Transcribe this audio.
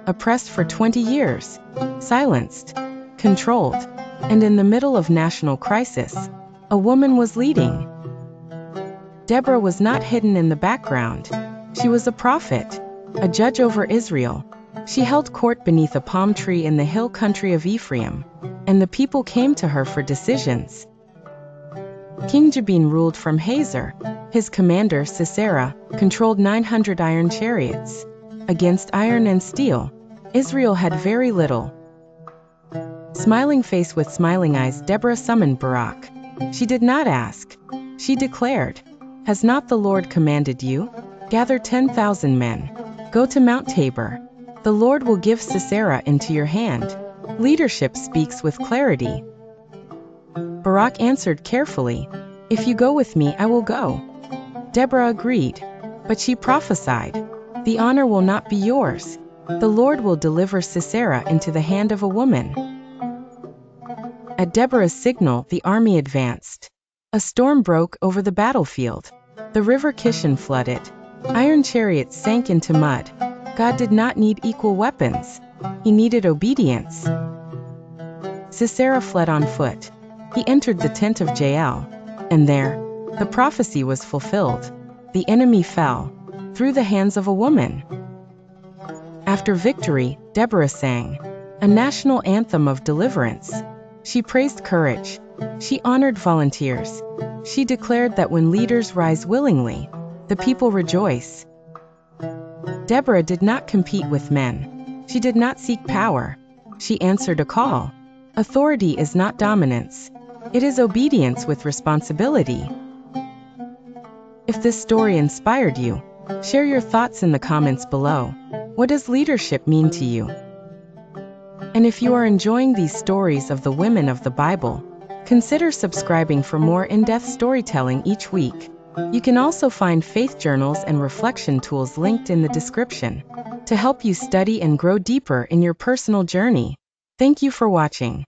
oppressed for 20 years, silenced, controlled, and in the middle of national crisis, a woman was leading. Deborah was not hidden in the background. She was a prophet, a judge over Israel. She held court beneath a palm tree in the hill country of Ephraim, and the people came to her for decisions. King Jabin ruled from Hazor. His commander, Sisera, controlled 900 iron chariots. Against iron and steel, Israel had very little. Smiling face with smiling eyes, Deborah summoned Barak. She did not ask. She declared, "Has not the Lord commanded you? Gather 10,000 men. Go to Mount Tabor. The Lord will give Sisera into your hand." Leadership speaks with clarity. Barak answered carefully, "If you go with me, I will go." Deborah agreed, but she prophesied, "The honor will not be yours. The Lord will deliver Sisera into the hand of a woman." At Deborah's signal, the army advanced. A storm broke over the battlefield. The river Kishon flooded. Iron chariots sank into mud. God did not need equal weapons. He needed obedience. Sisera fled on foot. He entered the tent of Jael, and there, the prophecy was fulfilled. The enemy fell through the hands of a woman. After victory, Deborah sang a national anthem of deliverance. She praised courage. She honored volunteers. She declared that when leaders rise willingly, the people rejoice. Deborah did not compete with men. She did not seek power. She answered a call. Authority is not dominance. It is obedience with responsibility. If this story inspired you, share your thoughts in the comments below. What does leadership mean to you? And if you are enjoying these stories of the women of the Bible, consider subscribing for more in-depth storytelling each week. You can also find faith journals and reflection tools linked in the description to help you study and grow deeper in your personal journey. Thank you for watching.